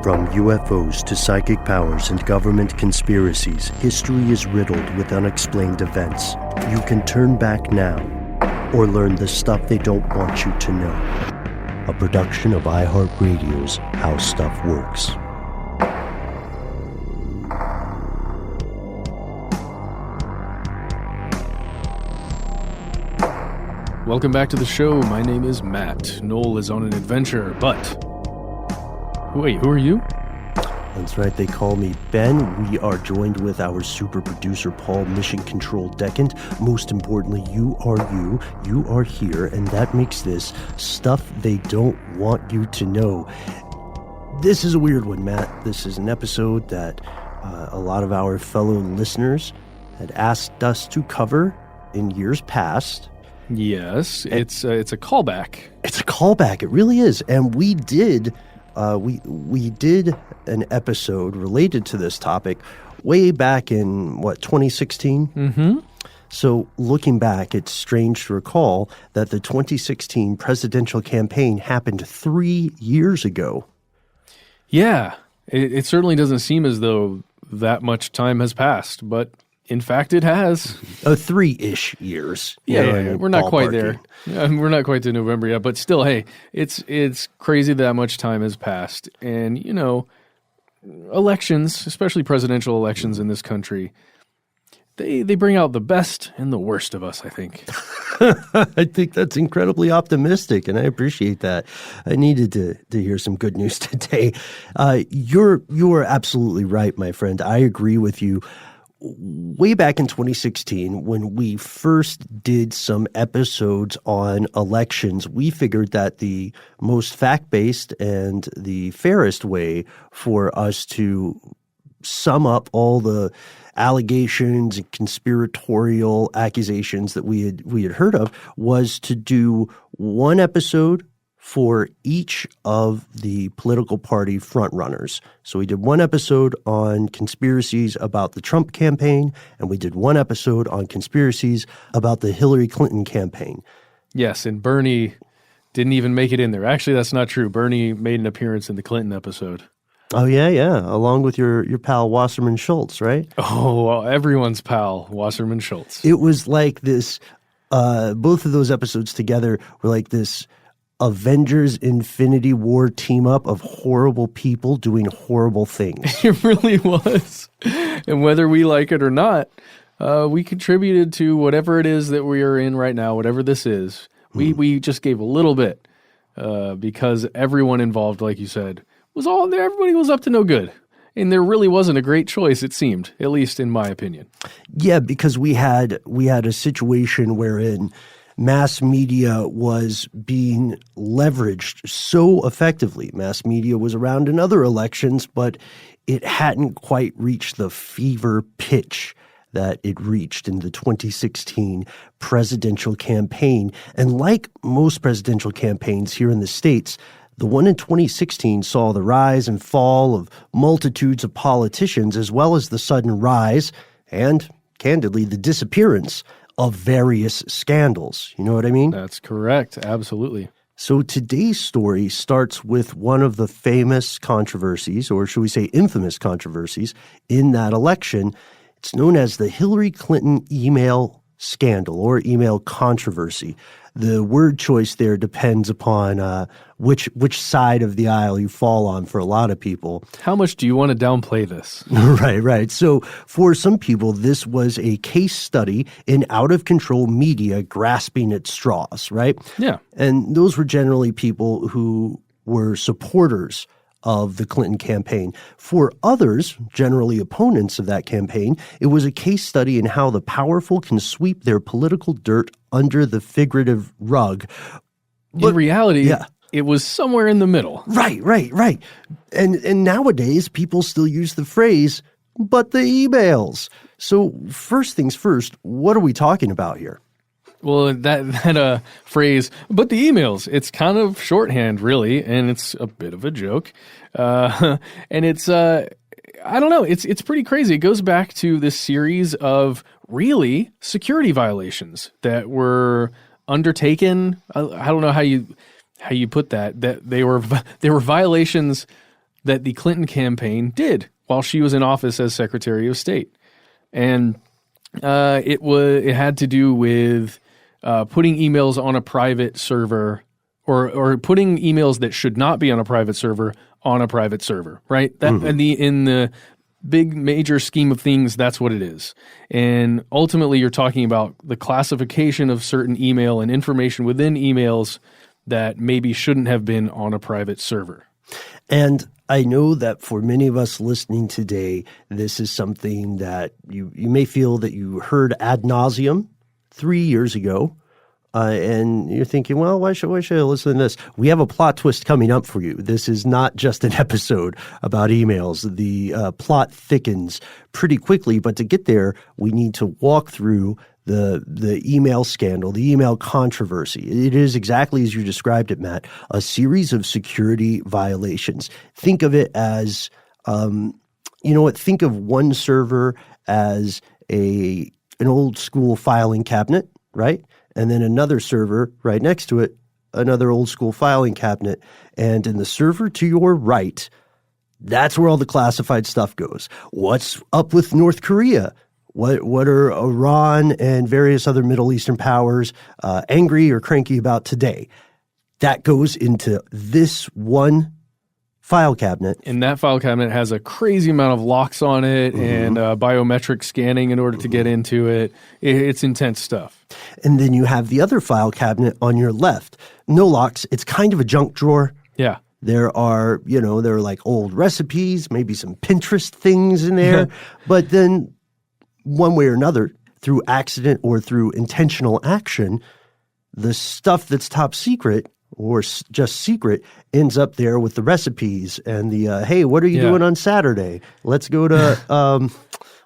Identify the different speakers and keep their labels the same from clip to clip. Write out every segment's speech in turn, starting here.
Speaker 1: From UFOs to psychic powers and government conspiracies, history is riddled with unexplained events. You can turn back now or learn the stuff they don't want you to know. A production of iHeartRadio's How Stuff Works.
Speaker 2: Welcome back to the show. My name is Matt. Noel is on an adventure, but... Wait, who are you?
Speaker 1: That's right, they call me Ben. We are joined with our super producer, Paul, Mission Control Decant. Most importantly, you are here, and that makes this stuff they don't want you to know. This is a weird one, Matt. This is an episode that a lot of our fellow listeners had asked us to cover in years past.
Speaker 2: Yes, it's a callback.
Speaker 1: It's a callback, it really is. And we did... We did an episode related to this topic way back in, 2016?
Speaker 2: Mm-hmm.
Speaker 1: So looking back, it's strange to recall that the 2016 presidential campaign happened 3 years ago.
Speaker 2: Yeah, it certainly doesn't seem as though that much time has passed, but in fact it has.
Speaker 1: 3-ish years.
Speaker 2: Yeah, we're not quite there. We're not quite to November yet, but still, hey, it's crazy that much time has passed. And, elections, especially presidential elections in this country, they bring out the best and the worst of us, I think.
Speaker 1: I think that's incredibly optimistic, and I appreciate that. I needed to hear some good news today. You are absolutely right, my friend. I agree with you. Way back in 2016, when we first did some episodes on elections, we figured that the most fact-based and the fairest way for us to sum up all the allegations and conspiratorial accusations that we had heard of was to do one episode for each of the political party frontrunners. So we did one episode on conspiracies about the Trump campaign, and we did one episode on conspiracies about the Hillary Clinton campaign.
Speaker 2: Yes, and Bernie didn't even make it in there. Actually, that's not true. Bernie made an appearance in the Clinton episode.
Speaker 1: Oh, yeah, along with your pal Wasserman Schultz, right?
Speaker 2: Oh, well, everyone's pal, Wasserman Schultz.
Speaker 1: It was like this, both of those episodes together were like this Avengers Infinity War team up of horrible people doing horrible things.
Speaker 2: It really was. And whether we like it or not, we contributed to whatever it is that we are in right now, whatever this is. We just gave a little bit because everyone involved, like you said, was all there. Everybody was up to no good. And there really wasn't a great choice, it seemed, at least in my opinion.
Speaker 1: Yeah, because we had a situation wherein mass media was being leveraged so effectively. Mass media was around in other elections, but it hadn't quite reached the fever pitch that it reached in the 2016 presidential campaign. And like most presidential campaigns here in the States, the one in 2016 saw the rise and fall of multitudes of politicians, as well as the sudden rise and, candidly, the disappearance of various scandals. You know what I mean?
Speaker 2: That's correct. Absolutely.
Speaker 1: So today's story starts with one of the famous controversies, or should we say infamous controversies, in that election. It's known as the Hillary Clinton email scandal or email controversy. The word choice there depends upon which side of the aisle you fall on for a lot of people.
Speaker 2: How much do you want to downplay this?
Speaker 1: Right. So for some people, this was a case study in out-of-control media grasping at straws, right?
Speaker 2: Yeah.
Speaker 1: And those were generally people who were supporters of the Clinton campaign. For others, generally opponents of that campaign, it was a case study in how the powerful can sweep their political dirt under the figurative rug. But,
Speaker 2: in reality, it was somewhere in the middle.
Speaker 1: Right. And nowadays, people still use the phrase, but the emails. So first things first, what are we talking about here?
Speaker 2: Well, that phrase, but the emails, it's kind of shorthand, really, and it's a bit of a joke. And it's, I don't know, it's pretty crazy. It goes back to this series of really security violations that were undertaken. I don't know how you put that they were violations that the Clinton campaign did while she was in office as Secretary of State. And it had to do with putting emails on a private server or putting emails that should not be on a private server on a private server, right? That in the big major scheme of things, that's what it is. And ultimately, you're talking about the classification of certain email and information within emails that maybe shouldn't have been on a private server.
Speaker 1: And I know that for many of us listening today, this is something that you may feel that you heard ad nauseum 3 years ago. And you're thinking, well, why should I listen to this? We have a plot twist coming up for you. This is not just an episode about emails. The plot thickens pretty quickly, but to get there, we need to walk through the email scandal, the email controversy. It is exactly as you described it, Matt, a series of security violations. Think of it as, think of one server as an old school filing cabinet, right? And then another server right next to it, another old school filing cabinet. And in the server to your right, that's where all the classified stuff goes. What's up with North Korea? What are Iran and various other Middle Eastern powers angry or cranky about today? That goes into this one file cabinet.
Speaker 2: And that file cabinet has a crazy amount of locks on it and biometric scanning in order to get into it. It's intense stuff.
Speaker 1: And then you have the other file cabinet on your left. No locks. It's kind of a junk drawer.
Speaker 2: Yeah.
Speaker 1: There are like old recipes, maybe some Pinterest things in there. But then one way or another, through accident or through intentional action, the stuff that's top secret or just secret ends up there with the recipes and the, hey, what are you doing on Saturday? Let's go to,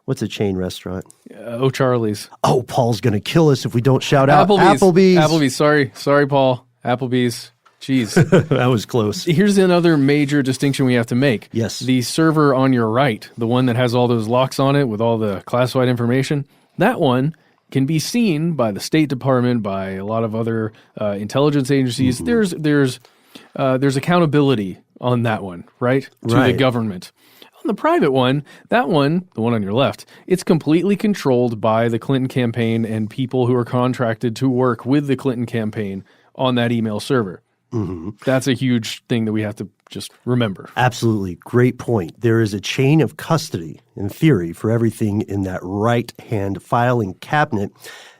Speaker 1: what's a chain restaurant?
Speaker 2: O'Charlie's.
Speaker 1: Oh, Paul's going to kill us if we don't shout out
Speaker 2: Applebees.
Speaker 1: Applebees.
Speaker 2: Sorry, Paul. Applebees. Jeez.
Speaker 1: That was close.
Speaker 2: Here's another major distinction we have to make.
Speaker 1: Yes.
Speaker 2: The server on your right, the one that has all those locks on it with all the classified information, that one can be seen by the State Department, by a lot of other intelligence agencies. There's accountability on that one, right? To the government. On the private one, that one, the one on your left, it's completely controlled by the Clinton campaign and people who are contracted to work with the Clinton campaign on that email server. That's a huge thing that we have to just remember.
Speaker 1: Absolutely. Great point. There is a chain of custody, in theory, for everything in that right-hand filing cabinet.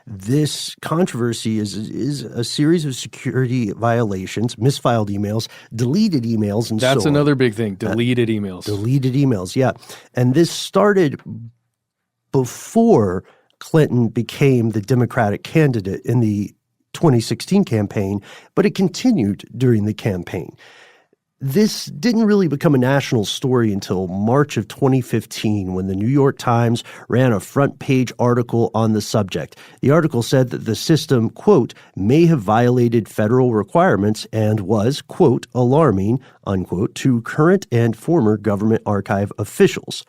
Speaker 1: This controversy is a series of security violations, misfiled emails, deleted emails, and so on.
Speaker 2: That's another big thing, deleted emails.
Speaker 1: Deleted emails, yeah. And this started before Clinton became the Democratic candidate in the 2016 campaign, but it continued during the campaign. This didn't really become a national story until March of 2015 when the New York Times ran a front-page article on the subject. The article said that the system, quote, may have violated federal requirements and was, quote, alarming, unquote, to current and former government archive officials.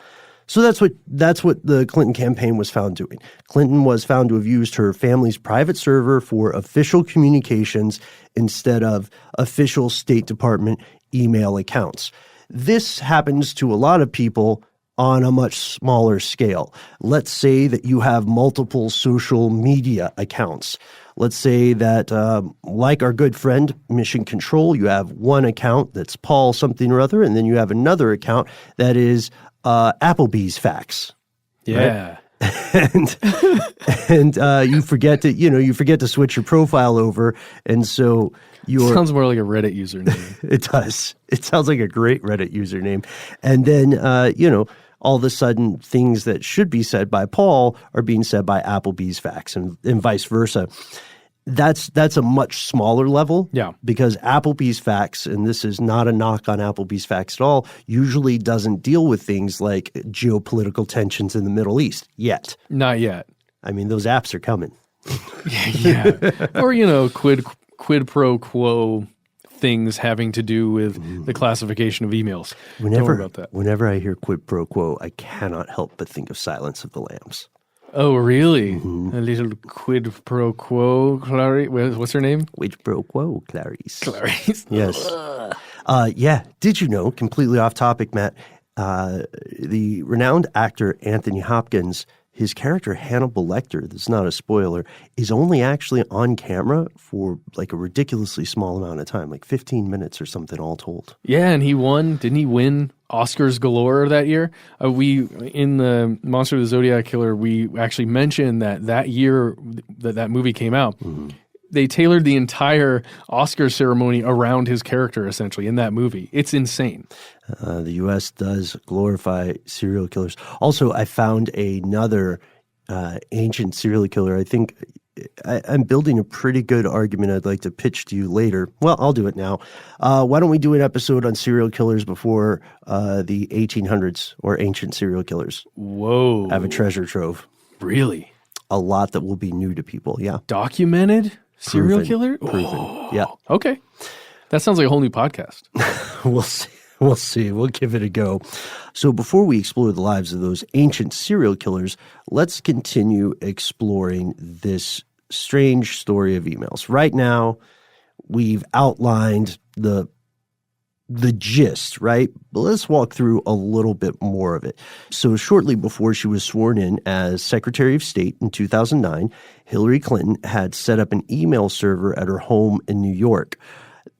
Speaker 1: So that's what the Clinton campaign was found doing. Clinton was found to have used her family's private server for official communications instead of official State Department email accounts. This happens to a lot of people on a much smaller scale. Let's say that you have multiple social media accounts. Let's say that, like our good friend Mission Control, you have one account that's Paul something or other, and then you have another account that is Applebees facts.
Speaker 2: Yeah.
Speaker 1: Right? and you forget to switch your profile over, and so
Speaker 2: sounds more like a Reddit username.
Speaker 1: It does. It sounds like a great Reddit username. And then all of a sudden things that should be said by Paul are being said by Applebees facts and vice versa. That's a much smaller level.
Speaker 2: Yeah.
Speaker 1: Because Applebee's facts, and this is not a knock on Applebee's facts at all, usually doesn't deal with things like geopolitical tensions in the Middle East yet.
Speaker 2: Not yet.
Speaker 1: I mean, those apps are coming.
Speaker 2: Yeah. Or, quid pro quo things having to do with the classification of emails. Don't worry about that.
Speaker 1: Whenever I hear quid pro quo, I cannot help but think of Silence of the Lambs.
Speaker 2: Oh, really? A little quid pro quo, Clarice. What's her name?
Speaker 1: Quid pro quo, Clarice.
Speaker 2: Clarice.
Speaker 1: Yes. Yeah. Did you know, completely off topic, Matt, the renowned actor Anthony Hopkins, his character Hannibal Lecter, this is not a spoiler, is only actually on camera for like a ridiculously small amount of time, like 15 minutes or something all told.
Speaker 2: Yeah, and he won. Didn't he win Oscars galore that year? We in the Monster of the Zodiac Killer, we actually mentioned that year that movie came out, they tailored the entire Oscar ceremony around his character, essentially, in that movie. It's insane.
Speaker 1: The U.S. does glorify serial killers. Also, I found another ancient serial killer. I think I'm building a pretty good argument I'd like to pitch to you later. Well, I'll do it now. Why don't we do an episode on serial killers before the 1800s or ancient serial killers?
Speaker 2: Whoa.
Speaker 1: I have a treasure trove.
Speaker 2: Really?
Speaker 1: A lot that will be new to people, yeah.
Speaker 2: Documented serial killer?
Speaker 1: Proven, yeah.
Speaker 2: Okay. That sounds like a whole new podcast.
Speaker 1: We'll see. We'll see. We'll give it a go. So before we explore the lives of those ancient serial killers, let's continue exploring this strange story of emails. Right now, we've outlined the gist, right? But let's walk through a little bit more of it. So shortly before she was sworn in as Secretary of State in 2009, Hillary Clinton had set up an email server at her home in New York.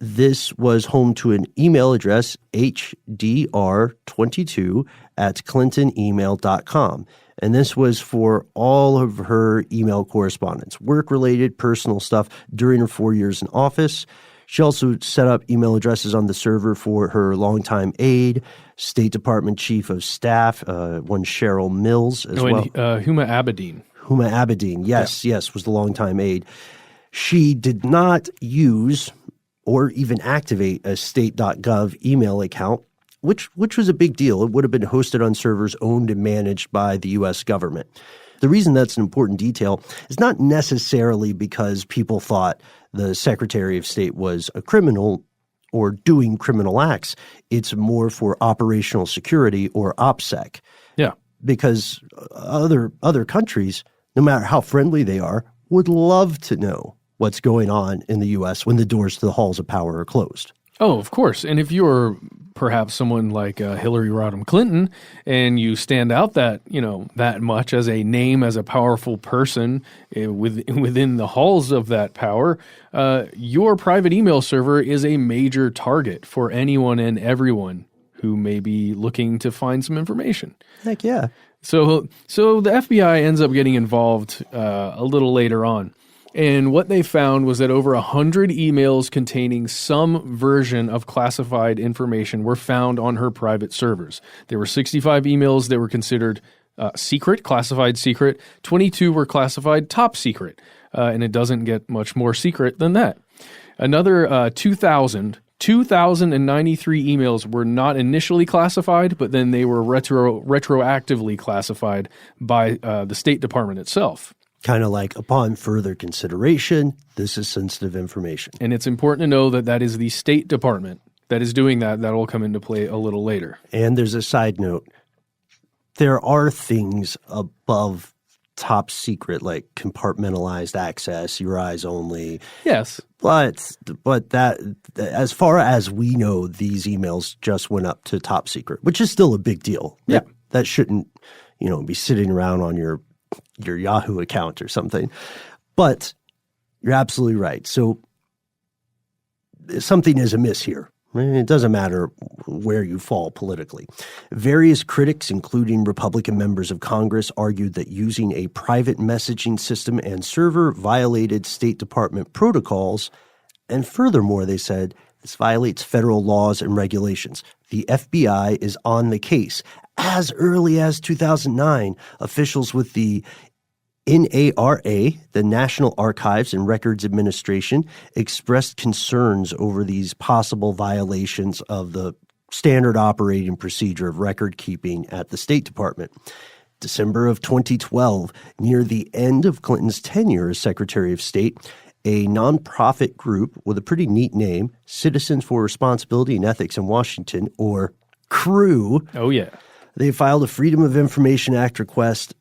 Speaker 1: This was home to an email address, hdr22@clintonemail.com. And this was for all of her email correspondence, work-related, personal stuff during her 4 years in office. She also set up email addresses on the server for her longtime aide, State Department Chief of Staff, one Cheryl Mills as well.
Speaker 2: Huma Abedin.
Speaker 1: Huma Abedin, yes, was the longtime aide. She did not use or even activate a state.gov email account, which was a big deal. It would have been hosted on servers owned and managed by the U.S. government. The reason that's an important detail is not necessarily because people thought the Secretary of State was a criminal or doing criminal acts. It's more for operational security or OPSEC.
Speaker 2: Yeah.
Speaker 1: Because other countries, no matter how friendly they are, would love to know what's going on in the U.S. when the doors to the halls of power are closed.
Speaker 2: Oh, of course. And if you're perhaps someone like Hillary Rodham Clinton and you stand out that much as a name, as a powerful person within the halls of that power, your private email server is a major target for anyone and everyone who may be looking to find some information.
Speaker 1: Heck yeah.
Speaker 2: So the FBI ends up getting involved a little later on. And what they found was that over 100 emails containing some version of classified information were found on her private servers. There were 65 emails that were considered secret, classified secret. 22 were classified top secret. And it doesn't get much more secret than that. Another 2,093 emails were not initially classified, but then they were retroactively classified by the State Department itself.
Speaker 1: Kind of like, upon further consideration, this is sensitive information.
Speaker 2: And it's important to know that that is the State Department that is doing that. That will come into play a little later.
Speaker 1: And there's a side note. There are things above top secret, like compartmentalized access, your eyes only.
Speaker 2: Yes.
Speaker 1: But that, as far as we know, these emails just went up to top secret, which is still a big deal.
Speaker 2: Yeah.
Speaker 1: That shouldn't, be sitting around on your Yahoo account or something. But you're absolutely right. So something is amiss here. It doesn't matter where you fall politically. Various critics, including Republican members of Congress, argued that using a private messaging system and server violated State Department protocols. And furthermore, they said, this violates federal laws and regulations. The FBI is on the case. As early as 2009, officials with the NARA, the National Archives and Records Administration, expressed concerns over these possible violations of the standard operating procedure of record keeping at the State Department. December of 2012, near the end of Clinton's tenure as Secretary of State, a nonprofit group with a pretty neat name, Citizens for Responsibility and Ethics in Washington, or CREW.
Speaker 2: Oh, yeah.
Speaker 1: They filed a Freedom of Information Act request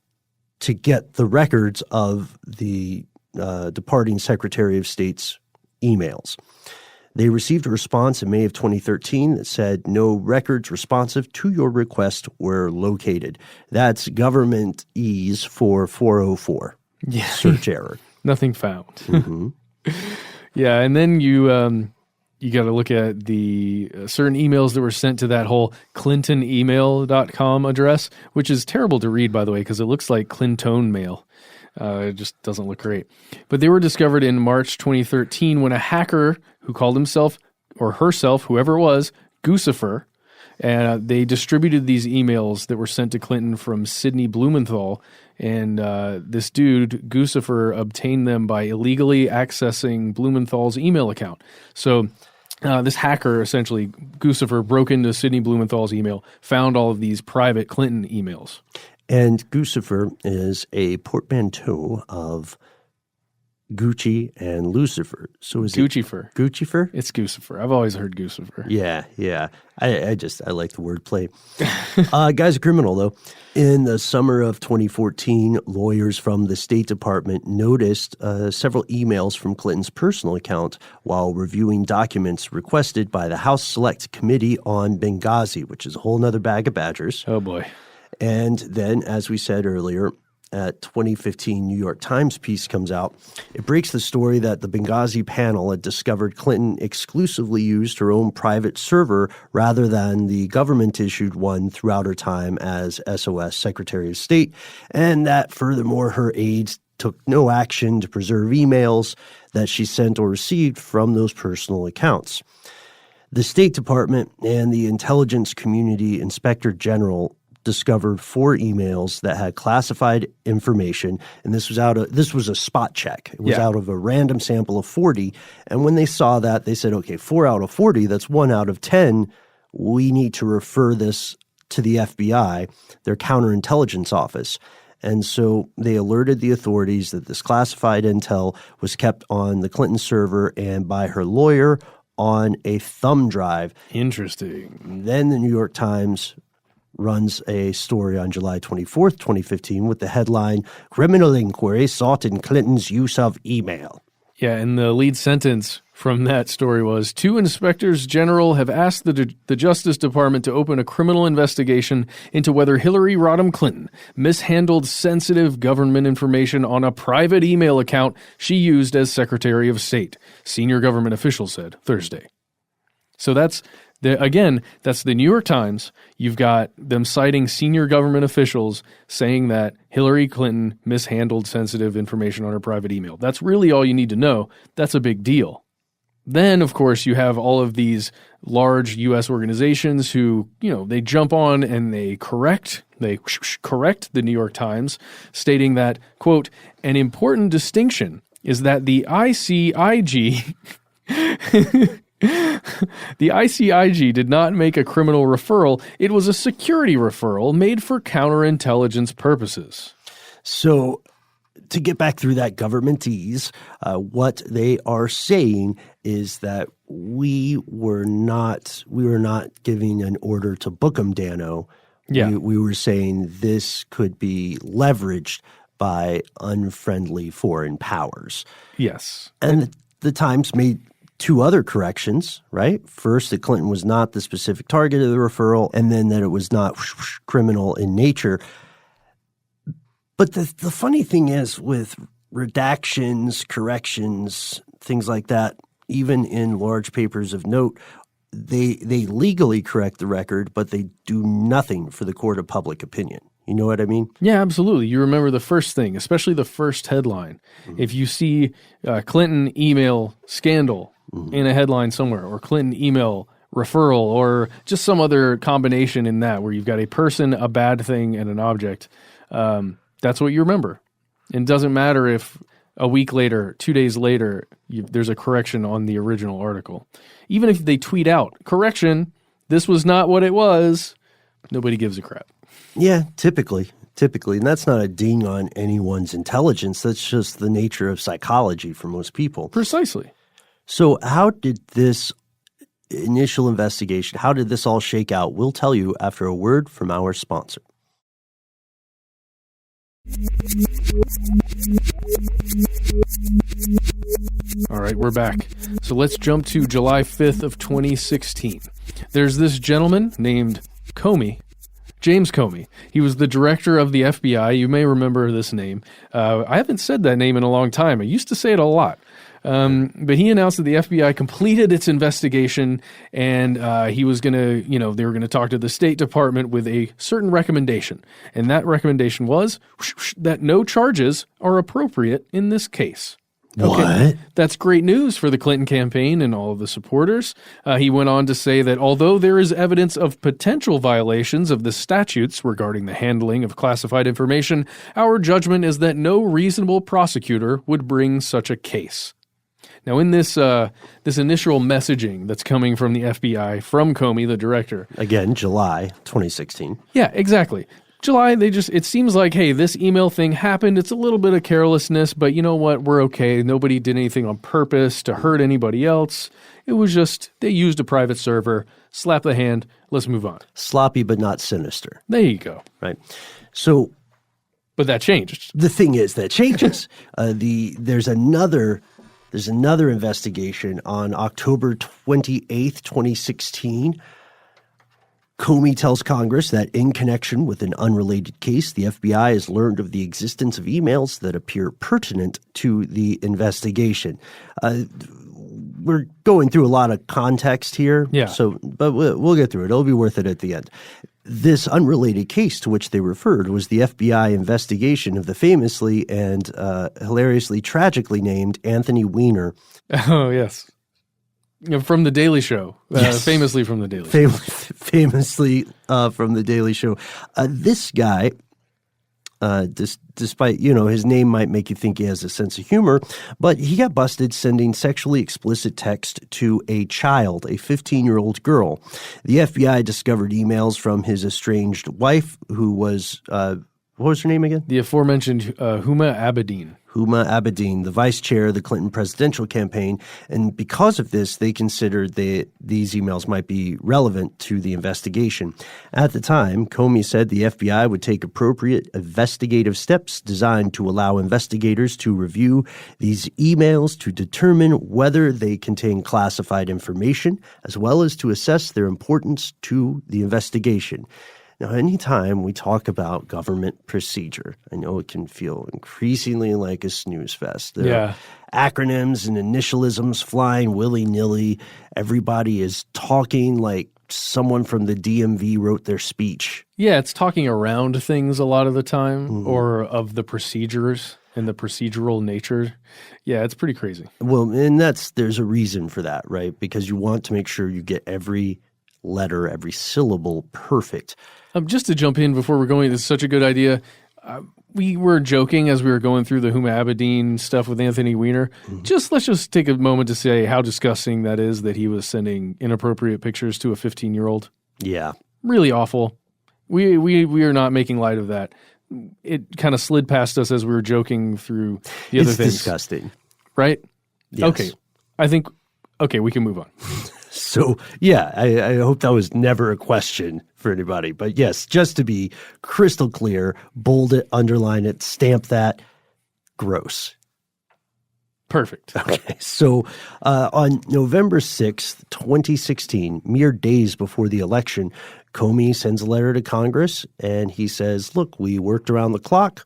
Speaker 1: to get the records of the departing Secretary of State's emails. They received a response in May of 2013 that said no records responsive to your request were located. That's government ease for 404.
Speaker 2: Yeah.
Speaker 1: Search error.
Speaker 2: Nothing found.
Speaker 1: Mm-hmm.
Speaker 2: Yeah, and then you got to look at the certain emails that were sent to that whole clintonemail.com address, which is terrible to read, by the way, because it looks like Clinton mail. It just doesn't look great. But they were discovered in March 2013 when a hacker who called himself or herself, whoever it was, Gfer, and they distributed these emails that were sent to Clinton from Sidney Blumenthal. And this dude, Gfer, obtained them by illegally accessing Blumenthal's email account. So this hacker, essentially, Gfer, broke into Sidney Blumenthal's email, found all of these private Clinton emails.
Speaker 1: And Gfer is a portmanteau of Gucci and Lucifer. So is
Speaker 2: Guccifer.
Speaker 1: Guccifer?
Speaker 2: It's Gfer. I've always heard Gfer.
Speaker 1: Yeah. I like the wordplay. Guy's a criminal, though. In the summer of 2014, lawyers from the State Department noticed several emails from Clinton's personal account while reviewing documents requested by the House Select Committee on Benghazi, which is a whole nother bag of badgers.
Speaker 2: Oh, boy.
Speaker 1: And then, as we said earlier, a 2015 New York Times piece comes out. It breaks the story that the Benghazi panel had discovered Clinton exclusively used her own private server rather than the government-issued one throughout her time as SOS Secretary of State, and that, furthermore, her aides took no action to preserve emails that she sent or received from those personal accounts. The State Department and the Intelligence Community Inspector General discovered 4 emails that had classified information, and this was a spot check. It was out of a random sample of 40, and when they saw that, they said, okay, 4 out of 40, that's 1 out of 10. We need to refer this to the FBI, their counterintelligence office. And so they alerted the authorities that this classified intel was kept on the Clinton server and by her lawyer on a thumb drive.
Speaker 2: Interesting.
Speaker 1: Then the New York Times runs a story on July 24th, 2015 with the headline, Criminal Inquiry Sought in Clinton's Use of Email.
Speaker 2: Yeah, and the lead sentence from that story was, 2 inspectors general have asked the Justice Department to open a criminal investigation into whether Hillary Rodham Clinton mishandled sensitive government information on a private email account she used as Secretary of State, senior government officials said Thursday. So that's the New York Times. You've got them citing senior government officials saying that Hillary Clinton mishandled sensitive information on her private email. That's really all you need to know. That's a big deal. Then, of course, you have all of these large U.S. organizations who, they jump on and they correct the New York Times, stating that, quote, an important distinction is that the ICIG the ICIG did not make a criminal referral. It was a security referral made for counterintelligence purposes.
Speaker 1: So to get back through that governmentese, what they are saying is that we were not giving an order to book 'em, Dano.
Speaker 2: Yeah.
Speaker 1: We were saying this could be leveraged by unfriendly foreign powers.
Speaker 2: Yes.
Speaker 1: And the Times made 2 other corrections, right? First, that Clinton was not the specific target of the referral, and then that it was not criminal in nature. But the funny thing is with redactions, corrections, things like that, even in large papers of note, they legally correct the record, but they do nothing for the court of public opinion. You know what I mean?
Speaker 2: Yeah, absolutely. You remember the first thing, especially the first headline. Mm-hmm. If you see Clinton email scandal in a headline somewhere, or Clinton email referral, or just some other combination in that where you've got a person, a bad thing, and an object, that's what you remember. And it doesn't matter if a week later, 2 days later, there's a correction on the original article. Even if they tweet out, correction, this was not what it was, nobody gives a crap.
Speaker 1: Yeah, typically. And that's not a ding on anyone's intelligence. That's just the nature of psychology for most people.
Speaker 2: Precisely.
Speaker 1: So how did this initial investigation, how did this all shake out? We'll tell you after a word from our sponsor.
Speaker 2: All right, we're back. So let's jump to July 5th of 2016. There's this gentleman named Comey, James Comey. He was the director of the FBI. You may remember this name. I haven't said that name in a long time. I used to say it a lot. But he announced that the FBI completed its investigation, and he was going to, they were going to talk to the State Department with a certain recommendation. And that recommendation was that no charges are appropriate in this case.
Speaker 1: What?
Speaker 2: That's great news for the Clinton campaign and all of the supporters. He went on to say that although there is evidence of potential violations of the statutes regarding the handling of classified information, our judgment is that no reasonable prosecutor would bring such a case. Now, in this initial messaging that's coming from the FBI, from Comey, the director.
Speaker 1: Again, July 2016.
Speaker 2: Yeah, exactly. July, it seems like, hey, this email thing happened. It's a little bit of carelessness, but you know what? We're okay. Nobody did anything on purpose to hurt anybody else. It was just, they used a private server, slap the hand, let's move on.
Speaker 1: Sloppy, but not sinister.
Speaker 2: There you go.
Speaker 1: Right. So.
Speaker 2: But that changed.
Speaker 1: The thing is, that changes. There's another investigation on October 28th, 2016. Comey tells Congress that in connection with an unrelated case, the FBI has learned of the existence of emails that appear pertinent to the investigation. We're going through a lot of context here, but we'll get through it. It'll be worth it at the end. This unrelated case to which they referred was the FBI investigation of the famously and hilariously tragically named Anthony Weiner.
Speaker 2: Oh, yes. From The Daily Show.
Speaker 1: Yes.
Speaker 2: Famously from The Daily Show.
Speaker 1: Famously from The Daily Show. This guy, despite, his name might make you think he has a sense of humor, but he got busted sending sexually explicit text to a child, a 15-year-old girl. The FBI discovered emails from his estranged wife, who was, what was her name again?
Speaker 2: The aforementioned Huma Abedin.
Speaker 1: Huma Abedin, the vice chair of the Clinton presidential campaign. And because of this, they considered that these emails might be relevant to the investigation. At the time, Comey said the FBI would take appropriate investigative steps designed to allow investigators to review these emails to determine whether they contain classified information, as well as to assess their importance to the investigation. Now, anytime we talk about government procedure, I know it can feel increasingly like a snooze fest. There are acronyms and initialisms flying willy-nilly. Everybody is talking like someone from the DMV wrote their speech.
Speaker 2: Yeah, it's talking around things a lot of the time, or of the procedures and the procedural nature. Yeah, it's pretty crazy.
Speaker 1: Well, and there's a reason for that, right? Because you want to make sure you get every letter, every syllable perfect.
Speaker 2: Just to jump in before we're going, this is such a good idea. We were joking as we were going through the Huma Abedin stuff with Anthony Weiner. Let's just take a moment to say how disgusting that is that he was sending inappropriate pictures to a 15-year-old.
Speaker 1: Yeah.
Speaker 2: Really awful. We are not making light of that. It kind of slid past us as we were joking through the other things.
Speaker 1: It's disgusting.
Speaker 2: Right?
Speaker 1: Yes.
Speaker 2: Okay, we can move on.
Speaker 1: So, yeah, I hope that was never a question for anybody. But yes, just to be crystal clear, bold it, underline it, stamp that. Gross.
Speaker 2: Perfect.
Speaker 1: Okay, so on November 6th, 2016, mere days before the election, Comey sends a letter to Congress, and he says, look, we worked around the clock,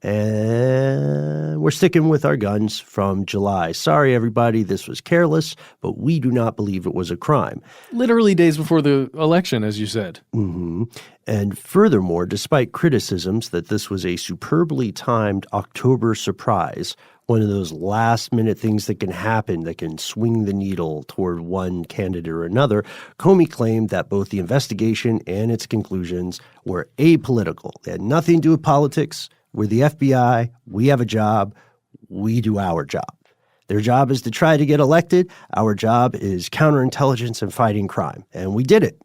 Speaker 1: and we're sticking with our guns from July. Sorry, everybody, this was careless, but we do not believe it was a crime.
Speaker 2: Literally days before the election, as you said.
Speaker 1: Mm-hmm. And furthermore, despite criticisms that this was a superbly timed October surprise, one of those last-minute things that can happen that can swing the needle toward one candidate or another, Comey claimed that both the investigation and its conclusions were apolitical. They had nothing to do with politics. We're the FBI. We have a job. We do our job. Their job is to try to get elected. Our job is counterintelligence and fighting crime. And we did it.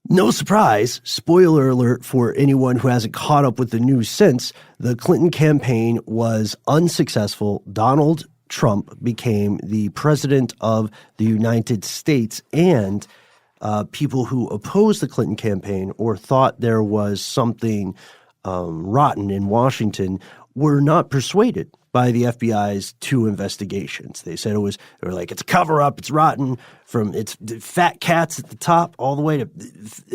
Speaker 1: No surprise, spoiler alert for anyone who hasn't caught up with the news since, the Clinton campaign was unsuccessful. Donald Trump became the president of the United States, and people who opposed the Clinton campaign or thought there was something rotten in Washington were not persuaded by the FBI's 2 investigations. They said they were like, it's a cover-up, it's rotten, from it's fat cats at the top all the way to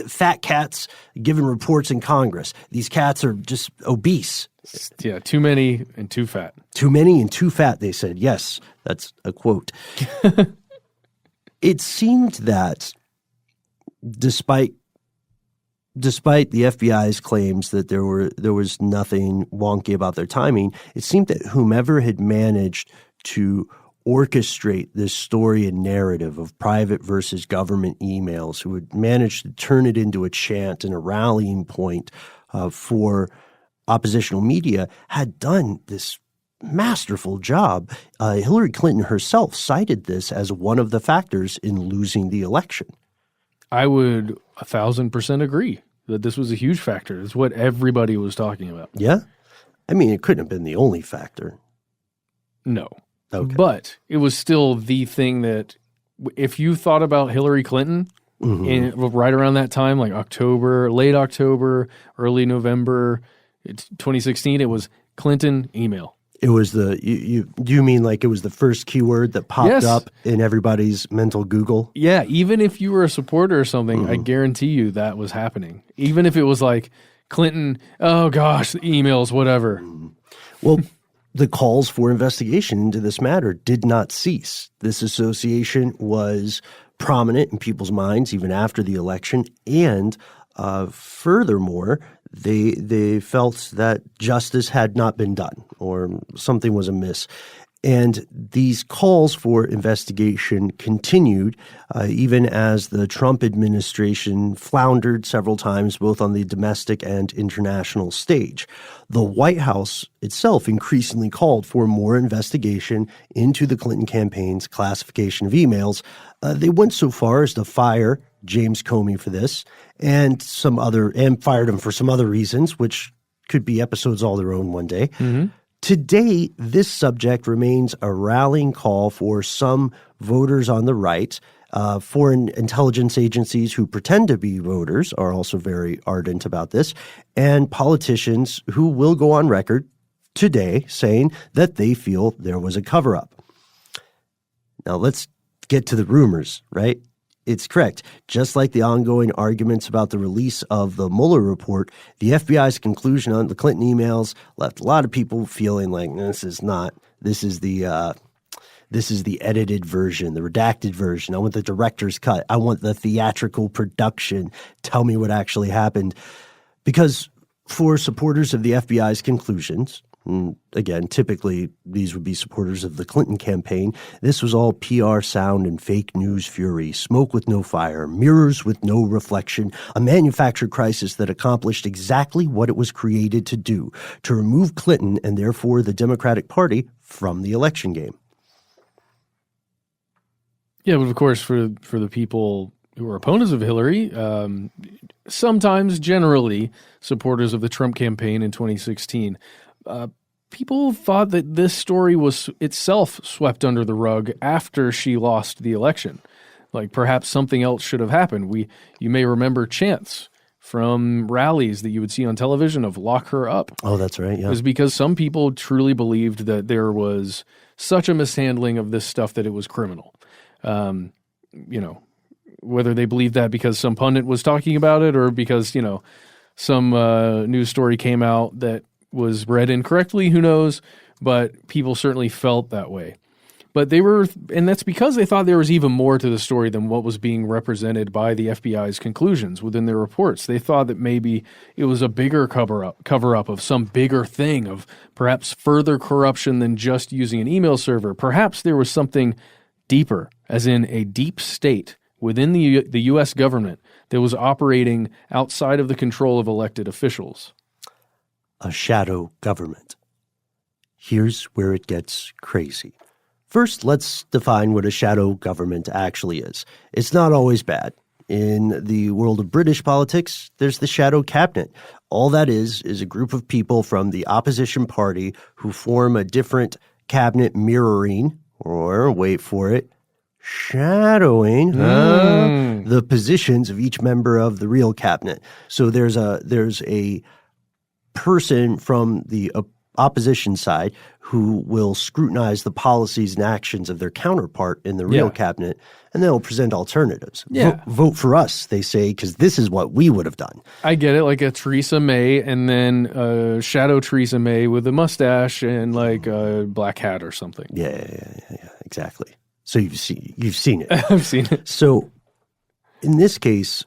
Speaker 1: fat cats giving reports in Congress. These cats are just obese.
Speaker 2: Yeah, too many and too fat.
Speaker 1: Too many and too fat, they said. Yes, that's a quote. It seemed that despite the FBI's claims that there was nothing wonky about their timing, it seemed that whomever had managed to orchestrate this story and narrative of private versus government emails, who had managed to turn it into a chant and a rallying point for oppositional media, had done this masterful job. Hillary Clinton herself cited this as one of the factors in losing the election.
Speaker 2: I would 1,000% agree that this was a huge factor. It's what everybody was talking about.
Speaker 1: Yeah? I mean, it couldn't have been the only factor.
Speaker 2: No.
Speaker 1: Okay.
Speaker 2: But it was still the thing that if you thought about Hillary Clinton right around that time, like late October, early November, 2016, it was Clinton email.
Speaker 1: It was do you mean like it was the first keyword that popped up in everybody's mental Google?
Speaker 2: Yeah, even if you were a supporter or something, I guarantee you that was happening. Even if it was like Clinton, oh gosh, emails, whatever.
Speaker 1: Well, the calls for investigation into this matter did not cease. This association was prominent in people's minds even after the election, and furthermore, they felt that justice had not been done or something was amiss. And these calls for investigation continued even as the Trump administration floundered several times, both on the domestic and international stage. The White House itself increasingly called for more investigation into the Clinton campaign's classification of emails. They went so far as to fire James Comey for this and fired him for some other reasons, which could be episodes all their own one day. Today, this subject remains a rallying call for some voters on the right. Foreign intelligence agencies who pretend to be voters are also very ardent about this, and politicians who will go on record today saying that they feel there was a cover-up. Now, let's get to the rumors, right? It's correct. Just like the ongoing arguments about the release of the Mueller report, the FBI's conclusion on the Clinton emails left a lot of people feeling like this is the edited version, the redacted version. I want the director's cut. I want the theatrical production. Tell me what actually happened. Because for supporters of the FBI's conclusions, again, typically these would be supporters of the Clinton campaign, this was all PR sound and fake news fury, smoke with no fire, mirrors with no reflection, a manufactured crisis that accomplished exactly what it was created to do, to remove Clinton and therefore the Democratic Party from the election game.
Speaker 2: Yeah, but of course, for the people who are opponents of Hillary, sometimes generally supporters of the Trump campaign in 2016, people thought that this story was itself swept under the rug after she lost the election. Like perhaps something else should have happened. You may remember chants from rallies that you would see on television of "lock her up."
Speaker 1: Oh, that's right. Yeah,
Speaker 2: it was because some people truly believed that there was such a mishandling of this stuff that it was criminal. Whether they believed that because some pundit was talking about it or because some news story came out that was read incorrectly, who knows, but people certainly felt that way. But and that's because they thought there was even more to the story than what was being represented by the FBI's conclusions within their reports. They thought that maybe it was a bigger cover-up of some bigger thing, of perhaps further corruption than just using an email server. Perhaps there was something deeper, as in a deep state within the U.S. government that was operating outside of the control of elected officials.
Speaker 1: A shadow government. Here's where it gets crazy. First, let's define what a shadow government actually is. It's not always bad. In the world of British politics, there's the shadow cabinet. All that is a group of people from the opposition party who form a different cabinet mirroring, or wait for it, shadowing the positions of each member of the real cabinet. So there's a person from the opposition side who will scrutinize the policies and actions of their counterpart in the real cabinet, and they'll present alternatives.
Speaker 2: Yeah.
Speaker 1: Vote for us, they say, because this is what we would have done.
Speaker 2: I get it, like a Theresa May and then Shadow Theresa May with a mustache and like a black hat or something.
Speaker 1: Yeah, exactly. So you've seen it.
Speaker 2: I've seen it.
Speaker 1: So in this case,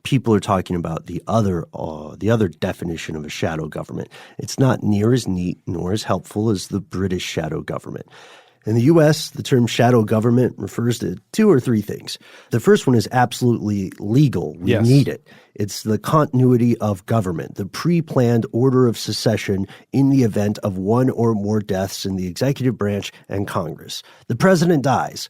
Speaker 1: people are talking about the other definition of a shadow government. It's not near as neat nor as helpful as the British shadow government. In the U.S., the term shadow government refers to 2 or 3 things. The first one is absolutely legal. We need it. It's the continuity of government, the pre-planned order of secession in the event of one or more deaths in the executive branch and Congress. The president dies.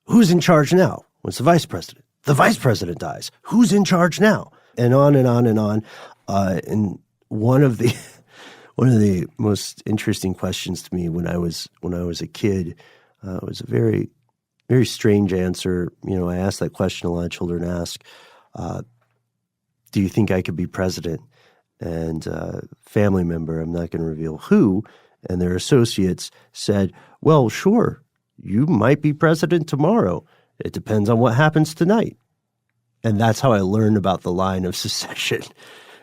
Speaker 1: Who's in charge now? Well, it's the vice president. The vice president dies. Who's in charge now? And on and on and on. And one of the most interesting questions to me when I was a kid was a very, very strange answer. You know, I asked that question a lot of children ask. Do you think I could be president? And a family member, I'm not going to reveal who, and their associates said, well, sure, you might be president tomorrow. It depends on what happens tonight. And that's how I learned about the line of secession.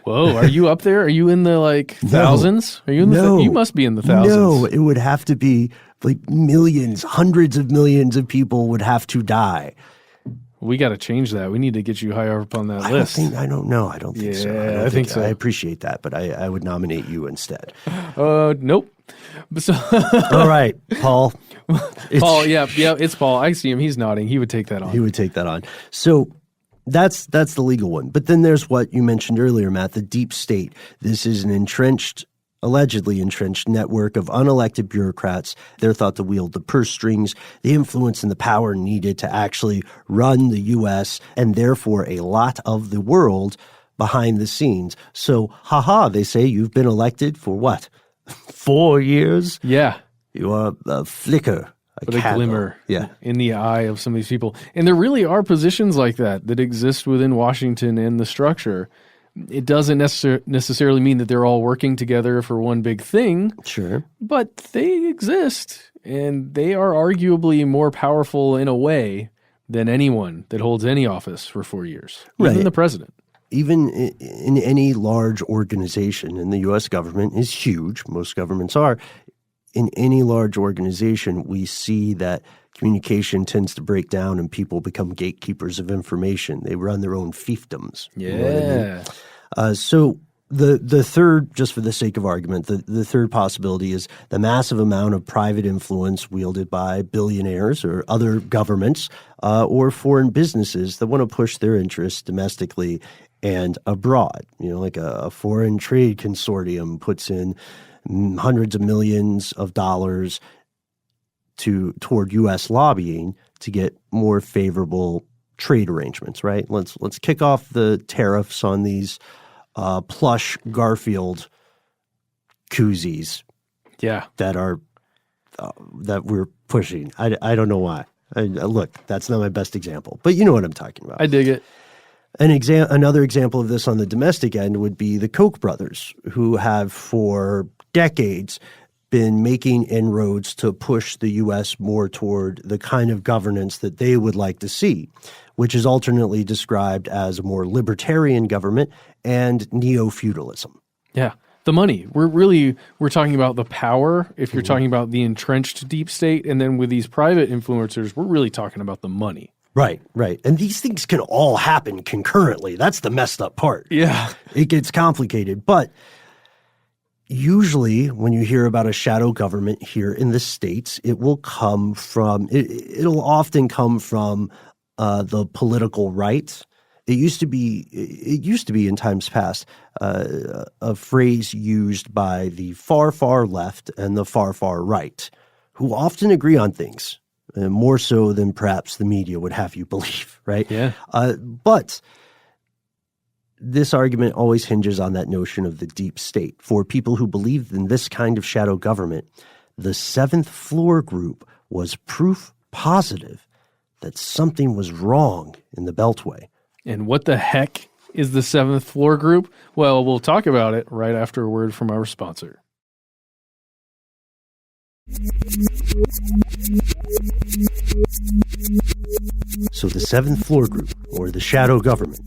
Speaker 2: Whoa, are you up there? Are you in the thousands? Are you in the you must be in the thousands.
Speaker 1: No, it would have to be like millions, hundreds of millions of people would have to die.
Speaker 2: We got to change that. We need to get you higher up on that list.
Speaker 1: I don't know. I don't think so.
Speaker 2: I think so.
Speaker 1: I appreciate that, but I would nominate you instead.
Speaker 2: Nope. So
Speaker 1: all right, Paul.
Speaker 2: Paul, yeah, it's Paul. I see him. He's nodding. He would take that on.
Speaker 1: He would take that on. So that's the legal one. But then there's what you mentioned earlier, Matt, the deep state. This is an allegedly entrenched network of unelected bureaucrats. They're thought to wield the purse strings, the influence and the power needed to actually run the U.S. and therefore a lot of the world behind the scenes. So, they say you've been elected for what? 4 years?
Speaker 2: Yeah.
Speaker 1: You are a flicker.
Speaker 2: A glimmer in the eye of some of these people. And there really are positions like that exist within Washington and the structure. It doesn't necessarily mean that they're all working together for one big thing.
Speaker 1: Sure.
Speaker 2: But they exist, and they are arguably more powerful in a way than anyone that holds any office for 4 years, even the president.
Speaker 1: Even in any large organization, and the U.S. government is huge, most governments are, in any large organization, we see that communication tends to break down and people become gatekeepers of information. They run their own fiefdoms.
Speaker 2: Yeah.
Speaker 1: You know what I mean? So the third, just for the sake of argument, the third possibility is the massive amount of private influence wielded by billionaires or other governments or foreign businesses that want to push their interests domestically and abroad. You know, like a foreign trade consortium puts in hundreds of millions of dollars toward U.S. lobbying to get more favorable trade arrangements, right? Let's kick off the tariffs on these plush Garfield koozies that we're pushing. I don't know why. Look, that's not my best example, but you know what I'm talking about.
Speaker 2: I dig it.
Speaker 1: Another example of this on the domestic end would be the Koch brothers, who have for decades been making inroads to push the U.S. more toward the kind of governance that they would like to see, which is alternately described as a more libertarian government and neo-feudalism.
Speaker 2: Yeah. The money. We're talking about the power if you're talking about the entrenched deep state. And then with these private influencers, we're really talking about the money.
Speaker 1: Right. And these things can all happen concurrently. That's the messed up part. Yeah. It gets complicated. But usually when you hear about a shadow government here in the States, it'll often come from the political right. It used to be in times past a phrase used by the far, far left and the far, far right, who often agree on things. More so than perhaps the media would have you believe, right? Yeah. But this argument always hinges on that notion of the deep state. For people who believe in this kind of shadow government, the seventh floor group was proof positive that something was wrong in the Beltway.
Speaker 2: And what the heck is the seventh floor group? Well, we'll talk about it right after a word from our sponsor.
Speaker 1: So the seventh floor group, or the shadow government.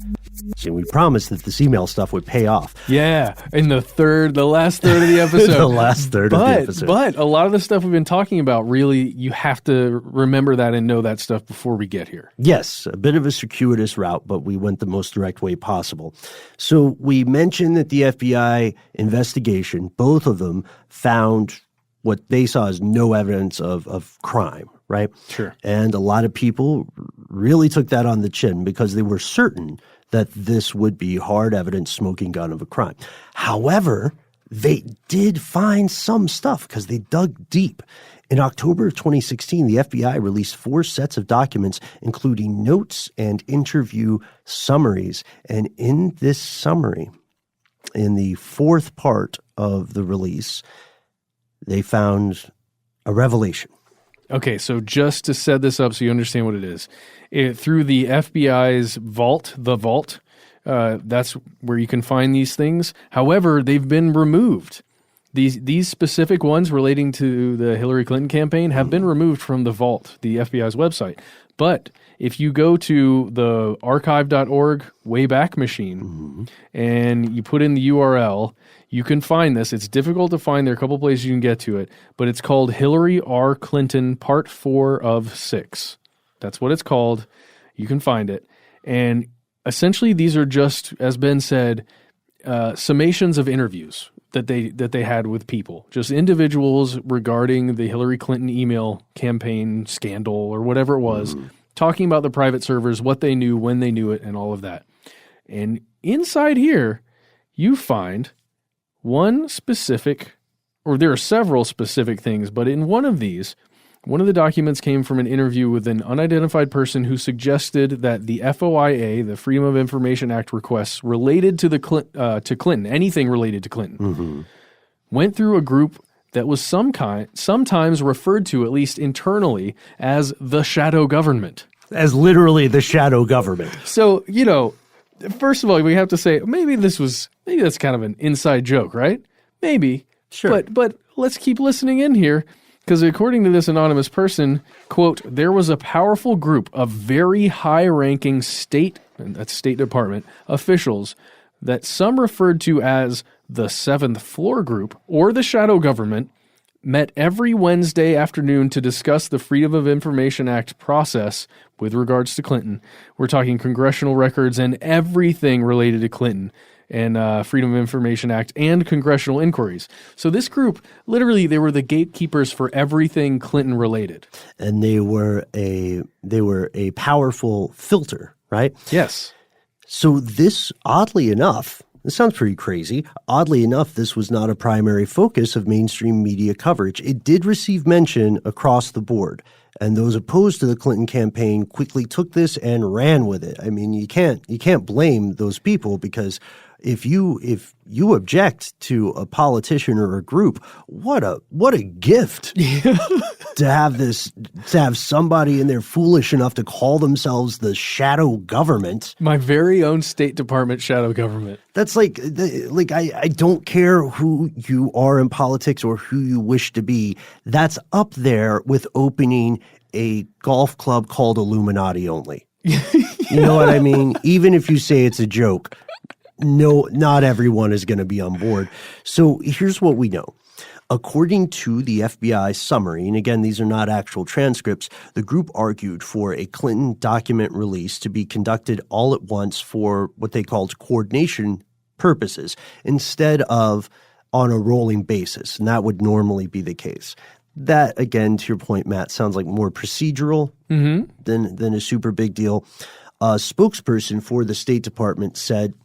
Speaker 1: See, we promised that this email stuff would pay off.
Speaker 2: Yeah, in the last third of the episode.
Speaker 1: The last third of the episode.
Speaker 2: But a lot of the stuff we've been talking about, really, you have to remember that and know that stuff before we get here.
Speaker 1: Yes, a bit of a circuitous route, but we went the most direct way possible. So we mentioned that the FBI investigation, both of them, found what they saw as no evidence of crime, right?
Speaker 2: Sure.
Speaker 1: And a lot of people really took that on the chin because they were certain that this would be hard evidence smoking gun of a crime. However, they did find some stuff because they dug deep. In October of 2016, the FBI released 4 sets of documents, including notes and interview summaries. And in this summary, in the 4th part of the release, they found a revelation.
Speaker 2: Okay, so just to set this up so you understand what it is, through the FBI's vault, that's where you can find these things. However, they've been removed. These specific ones relating to the Hillary Clinton campaign have been removed from the vault, the FBI's website. But if you go to the archive.org Wayback Machine and you put in the URL, you can find this. It's difficult to find. There are a couple places you can get to it, but it's called Hillary R. Clinton Part 4 of 6. That's what it's called. You can find it. And essentially these are just, as Ben said, summations of interviews that they had with people, just individuals regarding the Hillary Clinton email campaign scandal or whatever it was, talking about the private servers, what they knew, when they knew it, and all of that. And inside here, you find one specific, or there are several specific things, but in one of these, one of the documents came from an interview with an unidentified person who suggested that the FOIA, the Freedom of Information Act requests related to to Clinton, anything related to Clinton, went through a group that was sometimes referred to, at least internally, as the shadow government.
Speaker 1: As literally the shadow government.
Speaker 2: So, first of all, we have to say, maybe that's kind of an inside joke, right? Maybe.
Speaker 1: Sure.
Speaker 2: But let's keep listening in here. Because according to this anonymous person, quote, there was a powerful group of very high-ranking State Department officials that some referred to as the 7th Floor Group or the Shadow Government met every Wednesday afternoon to discuss the Freedom of Information Act process with regards to Clinton. We're talking congressional records and everything related to Clinton and Freedom of Information Act and congressional inquiries. So this group, literally, they were the gatekeepers for everything Clinton related.
Speaker 1: And they were a powerful filter, right?
Speaker 2: Yes.
Speaker 1: So this, oddly enough, this sounds pretty crazy. Oddly enough, this was not a primary focus of mainstream media coverage. It did receive mention across the board. And those opposed to the Clinton campaign quickly took this and ran with it. I mean, you can't blame those people because if you object to a politician or a group, what a gift to have somebody in there foolish enough to call themselves the shadow government.
Speaker 2: My very own State Department shadow government.
Speaker 1: That's like I don't care who you are in politics or who you wish to be. That's up there with opening a golf club called Illuminati Only. You know what I mean? Even if you say it's a joke. No, not everyone is going to be on board. So here's what we know. According to the FBI summary, and again, these are not actual transcripts, the group argued for a Clinton document release to be conducted all at once for what they called coordination purposes instead of on a rolling basis, and that would normally be the case. That, again, to your point, Matt, sounds like more procedural than a super big deal. A spokesperson for the State Department said,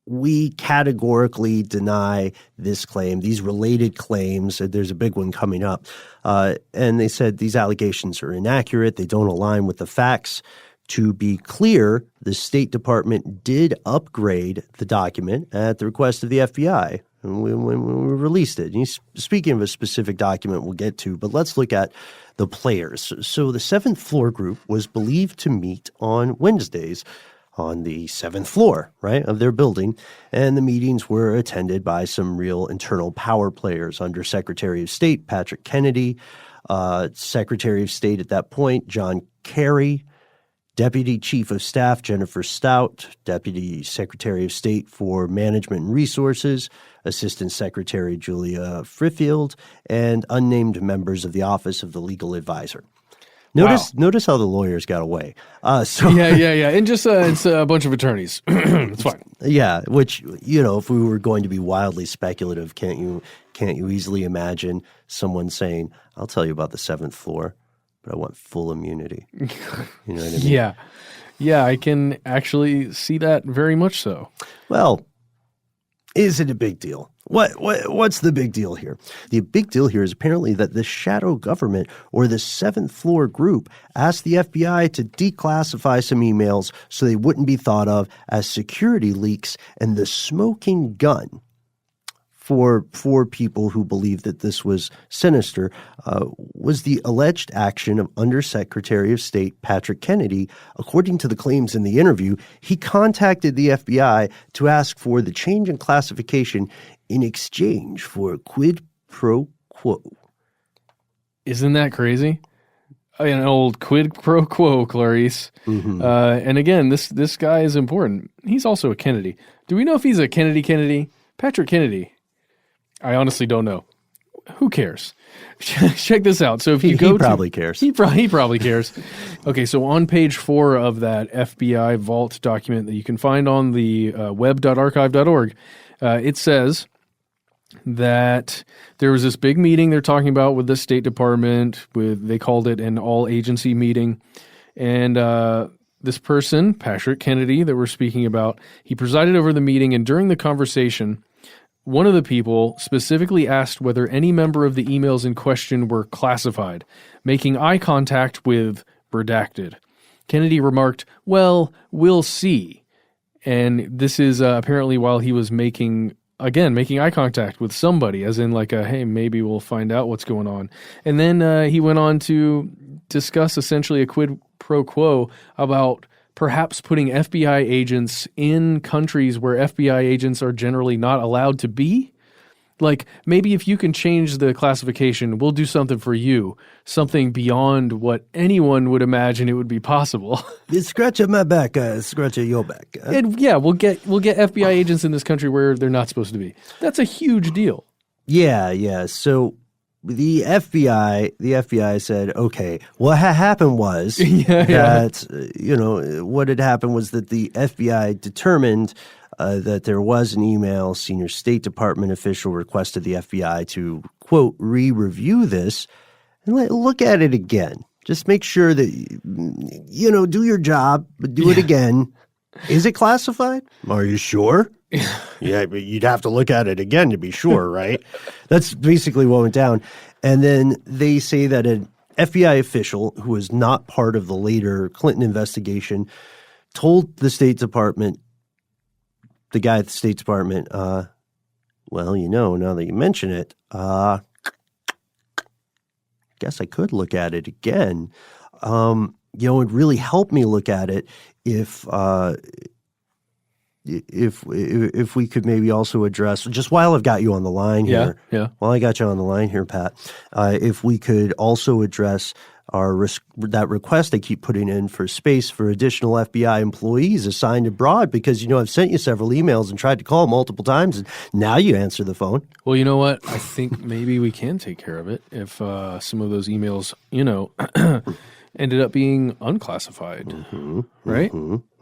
Speaker 1: we categorically deny this claim, these related claims. There's a big one coming up. And they said these allegations are inaccurate. They don't align with the facts. To be clear, the State Department did upgrade the document at the request of the FBI when we released it. And speaking of a specific document we'll get to, but let's look at the players. So the 7th Floor Group was believed to meet on Wednesdays on the 7th floor, right, of their building. And the meetings were attended by some real internal power players under Secretary of State Patrick Kennedy, Secretary of State at that point, John Kerry, Deputy Chief of Staff Jennifer Stout, Deputy Secretary of State for Management and Resources, Assistant Secretary Julia Friffield, and unnamed members of the Office of the Legal Advisor. Notice how the lawyers got away.
Speaker 2: Yeah. And just it's a bunch of attorneys. It's fine.
Speaker 1: Yeah, which, if we were going to be wildly speculative, can't you easily imagine someone saying, I'll tell you about the 7th floor, but I want full immunity. You know what I mean?
Speaker 2: Yeah, I can actually see that very much so.
Speaker 1: Well, is it a big deal? What's the big deal here? The big deal here is apparently that the shadow government or the 7th floor group asked the FBI to declassify some emails so they wouldn't be thought of as security leaks, and the smoking gun for people who believe that this was sinister was the alleged action of Undersecretary of State Patrick Kennedy. According to the claims in the interview, he contacted the FBI to ask for the change in classification in exchange for a quid pro quo.
Speaker 2: Isn't that crazy? An old quid pro quo, Clarice.
Speaker 1: Mm-hmm.
Speaker 2: And again, this guy is important. He's also a Kennedy. Do we know if he's a Kennedy? Patrick Kennedy. I honestly don't know. Who cares? Check this out. So if you go,
Speaker 1: he probably cares.
Speaker 2: He probably cares. Okay, so on page 4 of that FBI Vault document that you can find on the web.archive.org, it says that there was this big meeting they're talking about with the State Department. They called it an all-agency meeting, and this person, Patrick Kennedy, that we're speaking about, he presided over the meeting, and during the conversation, one of the people specifically asked whether any member of the emails in question were classified, making eye contact with redacted. Kennedy remarked, "Well, we'll see." And this is apparently while he was making eye contact with somebody, as in like hey, maybe we'll find out what's going on. And then he went on to discuss essentially a quid pro quo about perhaps putting FBI agents in countries where FBI agents are generally not allowed to be. Like, maybe if you can change the classification, we'll do something for you, something beyond what anyone would imagine it would be possible.
Speaker 1: You scratch at my back, scratch at your back.
Speaker 2: And yeah, we'll get FBI agents in this country where they're not supposed to be. That's a huge deal.
Speaker 1: Yeah. So the FBI said, okay, what happened was that, what had happened was that the FBI determined that there was an email. Senior State Department official requested the FBI to, quote, re-review this and look at it again. Just make sure that, do your job, but do it again. Is it classified? Are you sure? Yeah, but you'd have to look at it again to be sure, right? That's basically what went down. And then they say that an FBI official who was not part of the later Clinton investigation told the State Department, the guy at the State Department, well, now that you mention it, guess I could look at it again. It really helped me look at it if we could maybe also address, just while I've got you on the line here, while I got you on the line here, Pat, if we could also address that request I keep putting in for space for additional FBI employees assigned abroad, because, I've sent you several emails and tried to call multiple times, and now you answer the phone.
Speaker 2: Well, you know what? I think maybe we can take care of it if some of those emails, ended up being unclassified, right?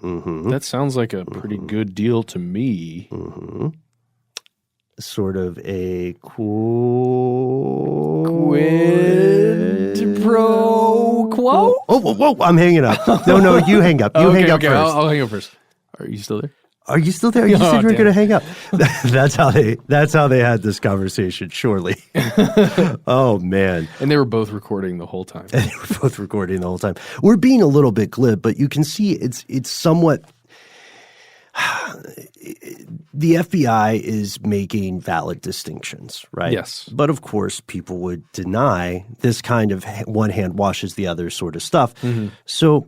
Speaker 2: That sounds like a pretty good deal to me.
Speaker 1: Sort of a
Speaker 2: quid pro quo?
Speaker 1: Whoa, I'm hanging up. No, you hang up. You hang up first.
Speaker 2: I'll hang up first. Are you still there?
Speaker 1: Are you still there? You said you were going to hang up. That's how they had this conversation, surely. Oh, man.
Speaker 2: And they were both recording the whole time.
Speaker 1: We're being a little bit glib, but you can see it's somewhat the FBI is making valid distinctions, right?
Speaker 2: Yes.
Speaker 1: But of course, people would deny this kind of one hand washes the other sort of stuff. So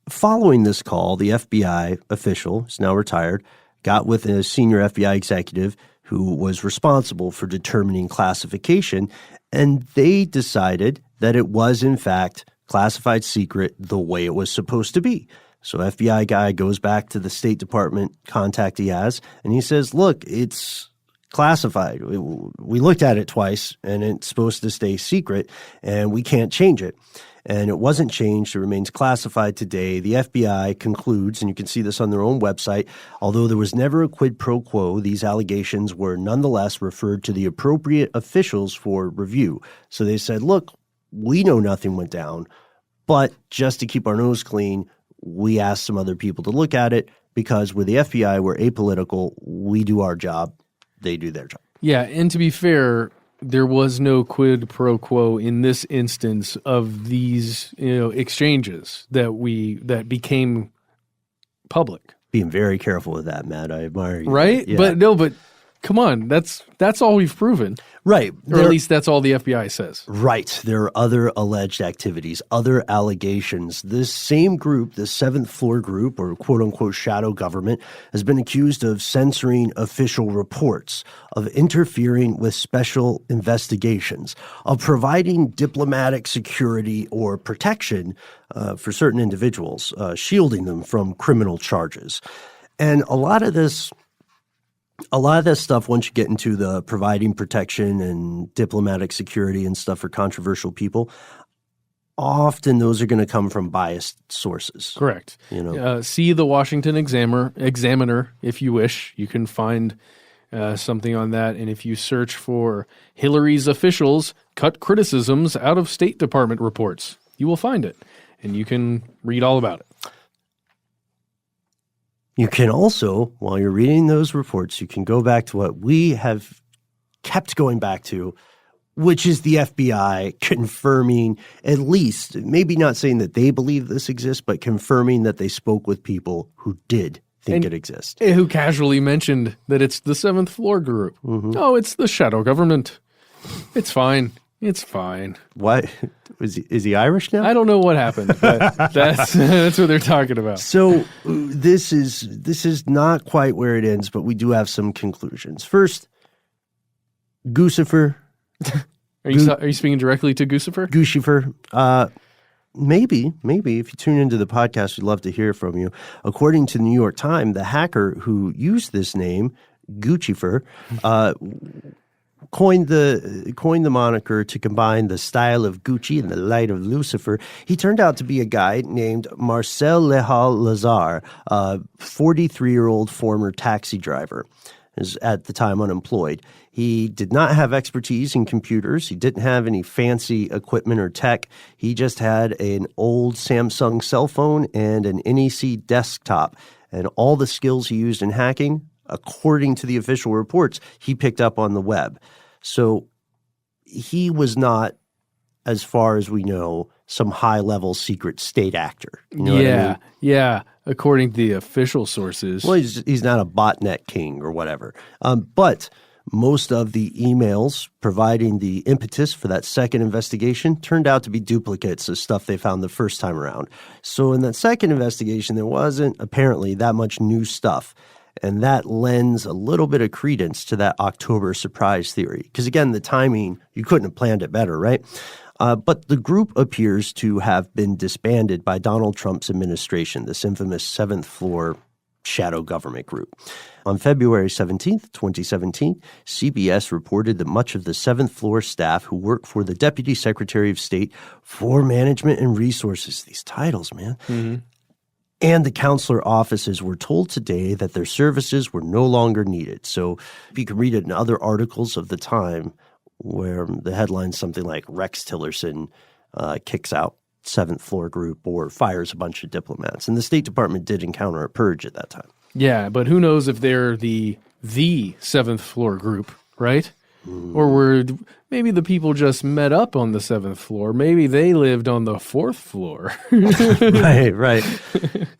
Speaker 1: following this call, the FBI official, who's now retired, got with a senior FBI executive who was responsible for determining classification, and they decided that it was, in fact, classified secret the way it was supposed to be. So FBI guy goes back to the State Department contact he has, and he says, look, it's classified. We looked at it twice, and it's supposed to stay secret, and we can't change it. And it wasn't changed. It remains classified today. The FBI concludes, and you can see this on their own website, although there was never a quid pro quo, these allegations were nonetheless referred to the appropriate officials for review. So they said, look, we know nothing went down, but just to keep our nose clean, we asked some other people to look at it because we're the FBI, we're apolitical, we do our job, they do their job.
Speaker 2: Yeah, and to be fair, there was no quid pro quo in this instance of these, exchanges that became public.
Speaker 1: Being very careful with that, Matt. I admire you.
Speaker 2: Right?
Speaker 1: Yeah.
Speaker 2: But come on, that's all we've proven.
Speaker 1: Right.
Speaker 2: Or at least that's all the FBI says.
Speaker 1: Right. There are other alleged activities, other allegations. This same group, the seventh floor group, or quote-unquote shadow government, has been accused of censoring official reports, of interfering with special investigations, of providing diplomatic security or protection for certain individuals, shielding them from criminal charges. And a lot of this stuff, once you get into the providing protection and diplomatic security and stuff for controversial people, often those are going to come from biased sources.
Speaker 2: Correct. See the Washington Examiner if you wish. You can find something on that. And if you search for Hillary's officials cut criticisms out of State Department reports, you will find it. And you can read all about it.
Speaker 1: You can also, while you're reading those reports, you can go back to what we have kept going back to, which is the FBI confirming, at least, maybe not saying that they believe this exists, but confirming that they spoke with people who did think it exists.
Speaker 2: Who casually mentioned that it's the seventh floor group. Mm-hmm. Oh, it's the shadow government. It's fine. It's fine.
Speaker 1: What? Is he Irish now?
Speaker 2: I don't know what happened, but that's what they're talking about.
Speaker 1: So this is not quite where it ends, but we do have some conclusions. First, Gfer.
Speaker 2: Are you speaking directly to Gfer?
Speaker 1: Gfer. Maybe if you tune into the podcast, we'd love to hear from you. According to the New York Times, the hacker who used this name, Gfer, coined the moniker to combine the style of Gucci and the light of Lucifer. He turned out to be a guy named Marcel Lehal Lazar, a 43-year-old former taxi driver, is at the time unemployed. He did not have expertise in computers. He didn't have any fancy equipment or tech. He just had an old Samsung cell phone and an NEC desktop. And all the skills he used in hacking, according to the official reports, he picked up on the web. So he was not, as far as we know, some high-level secret state actor. You know what I mean?
Speaker 2: Yeah. According to the official sources.
Speaker 1: Well, he's not a botnet king or whatever. But most of the emails providing the impetus for that second investigation turned out to be duplicates of stuff they found the first time around. So in that second investigation, there wasn't apparently that much new stuff. And that lends a little bit of credence to that October surprise theory. Because again, the timing, you couldn't have planned it better, right? But the group appears to have been disbanded by Donald Trump's administration, this infamous seventh floor shadow government group. On February 17th, 2017, CBS reported that much of the seventh floor staff who work for the Deputy Secretary of State for Management and Resources, these titles, man, and the counselor offices were told today that their services were no longer needed. So you can read it in other articles of the time where the headline's something like Rex Tillerson kicks out seventh floor group or fires a bunch of diplomats. And the State Department did encounter a purge at that time.
Speaker 2: Yeah, but who knows if they're the seventh floor group, right? Or were maybe the people just met up on the seventh floor. Maybe they lived on the fourth floor.
Speaker 1: Right.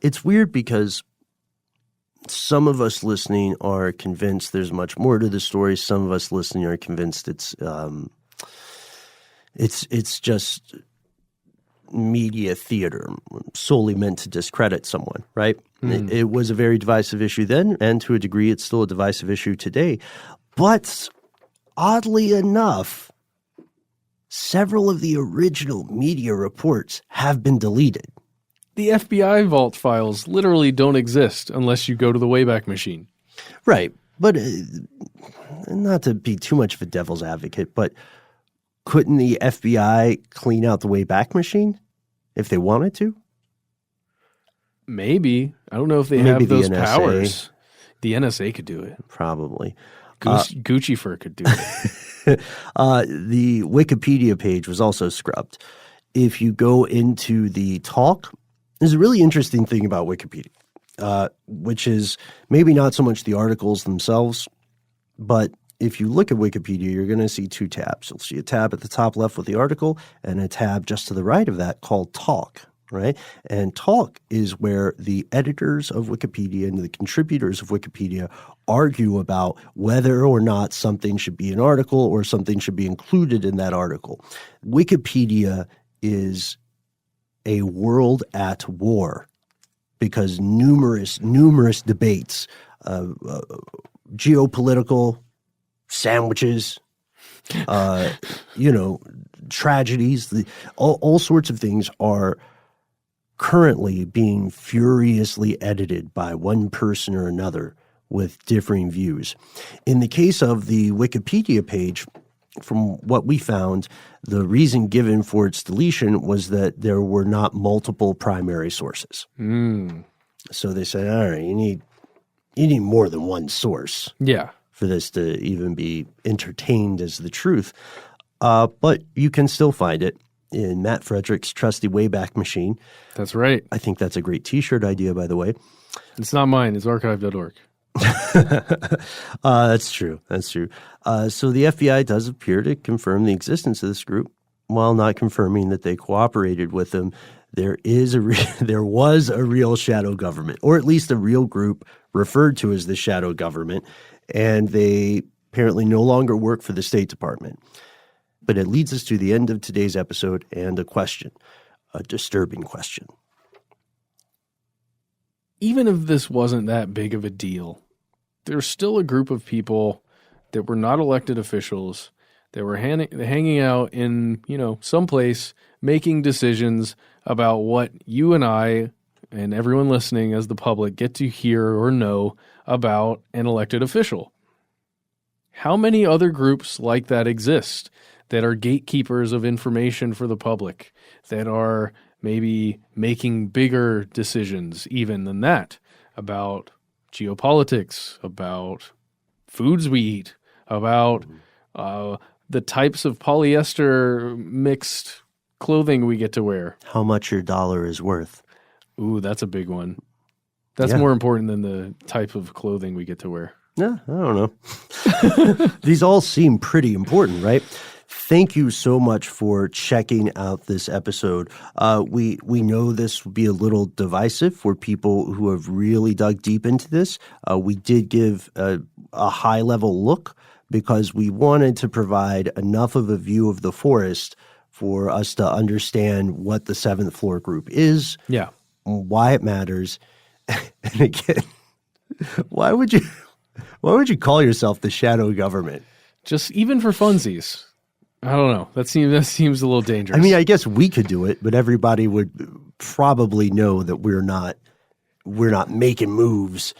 Speaker 1: It's weird because some of us listening are convinced there's much more to the story. Some of us listening are convinced it's just media theater solely meant to discredit someone, right? It was a very divisive issue then, and to a degree, it's still a divisive issue today. But oddly enough, several of the original media reports have been deleted.
Speaker 2: The FBI vault files literally don't exist unless you go to the Wayback Machine.
Speaker 1: Right. But not to be too much of a devil's advocate, but couldn't the FBI clean out the Wayback Machine if they wanted to?
Speaker 2: Maybe. I don't know if they have those powers. The NSA could do it.
Speaker 1: Probably.
Speaker 2: Gfer could do it.
Speaker 1: The Wikipedia page was also scrubbed. If you go into the talk, there's a really interesting thing about Wikipedia, which is maybe not so much the articles themselves, but if you look at Wikipedia, you're going to see two tabs. You'll see a tab at the top left with the article and a tab just to the right of that called Talk, right? And Talk is where the editors of Wikipedia and the contributors of Wikipedia argue about whether or not something should be an article or something should be included in that article. Wikipedia is a world at war because numerous debates, geopolitical, sandwiches, tragedies, all sorts of things are currently being furiously edited by one person or another with differing views. In the case of the Wikipedia page, from what we found, the reason given for its deletion was that there were not multiple primary sources. So they said, all right, you need more than one source.
Speaker 2: Yeah.
Speaker 1: For this to even be entertained as the truth. But you can still find it in Matt Frederick's trusty Wayback Machine.
Speaker 2: That's right.
Speaker 1: I think that's a great T-shirt idea, by the way.
Speaker 2: It's not mine. It's archive.org.
Speaker 1: That's true. That's true. So the FBI does appear to confirm the existence of this group while not confirming that they cooperated with them. There was a real shadow government, or at least a real group referred to as the shadow government, and they apparently no longer work for the State Department. But it leads us to the end of today's episode and a question, a disturbing question.
Speaker 2: Even if this wasn't that big of a deal, there's still a group of people that were not elected officials that were hanging out in, someplace making decisions about what you and I and everyone listening as the public get to hear or know about an elected official. How many other groups like that exist that are gatekeepers of information for the public, that are maybe making bigger decisions even than that about geopolitics, about foods we eat, about the types of polyester mixed clothing we get to wear? How
Speaker 1: much your dollar is worth.
Speaker 2: Ooh, that's a big one. That's more important than the type of clothing we get to wear.
Speaker 1: Yeah, I don't know. These all seem pretty important, right? Thank you so much for checking out this episode. We know this will be a little divisive for people who have really dug deep into this. We did give a high-level look because we wanted to provide enough of a view of the forest for us to understand what the seventh floor group is, why it matters, and again, why would you call yourself the shadow government?
Speaker 2: Just even for funsies. I don't know. That seems a little dangerous.
Speaker 1: I mean, I guess we could do it, but everybody would probably know that we're not making moves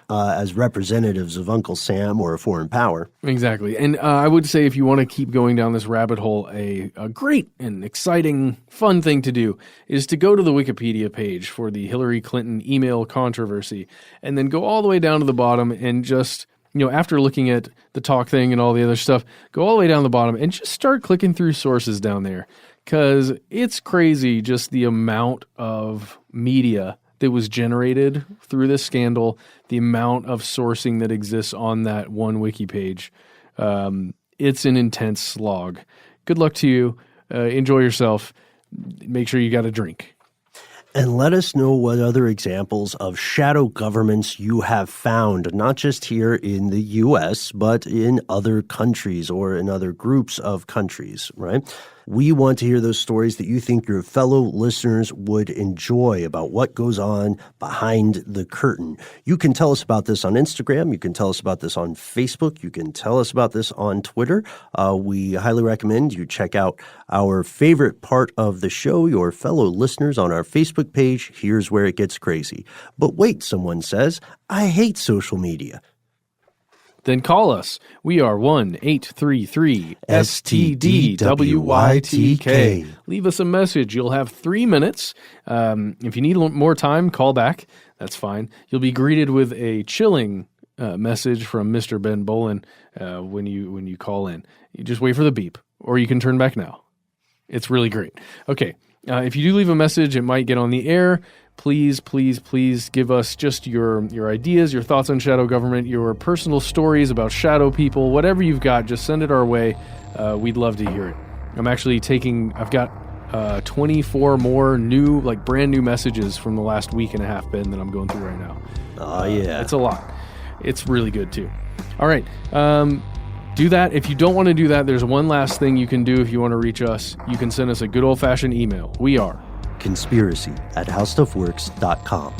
Speaker 1: as representatives of Uncle Sam or a foreign power.
Speaker 2: Exactly. And I would say if you want to keep going down this rabbit hole, a great and exciting, fun thing to do is to go to the Wikipedia page for the Hillary Clinton email controversy and then go all the way down to the bottom and just, after looking at the talk thing and all the other stuff, go all the way down the bottom and just start clicking through sources down there because it's crazy just the amount of media that was generated through this scandal, the amount of sourcing that exists on that one wiki page. It's an intense slog. Good luck to you. Enjoy yourself. Make sure you got a drink.
Speaker 1: And let us know what other examples of shadow governments you have found, not just here in the U.S., but in other countries or in other groups of countries, right? We want to hear those stories that you think your fellow listeners would enjoy about what goes on behind the curtain. You can tell us about this on Instagram. You can tell us about this on Facebook. You can tell us about this on Twitter. We highly recommend you check out our favorite part of the show, your fellow listeners, on our Facebook page. Here's where it gets crazy. But wait, someone says, I hate social media.
Speaker 2: Then call us. We are 1-833-STDWYTK. Leave us a message. You'll have 3 minutes. If you need more time, call back. That's fine. You'll be greeted with a chilling message from Mr. Ben Bolin when you call in. You just wait for the beep, or you can turn back now. It's really great. Okay. If you do leave a message, it might get on the air. Please, please, please give us just your ideas, your thoughts on shadow government, your personal stories about shadow people, whatever you've got, just send it our way. We'd love to hear it. I've got 24 more brand new messages from the last week and a half, Ben, that I'm going through right now.
Speaker 1: Oh, yeah.
Speaker 2: It's a lot. It's really good, too. All right. Do that. If you don't want to do that, there's one last thing you can do if you want to reach us. You can send us a good old-fashioned email. We are
Speaker 1: conspiracy@howstuffworks.com.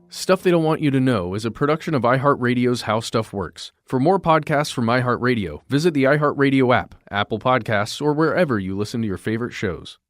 Speaker 2: Stuff They Don't Want You to Know is a production of iHeartRadio's How Stuff Works. For more podcasts from iHeartRadio, visit the iHeartRadio app, Apple Podcasts, or wherever you listen to your favorite shows.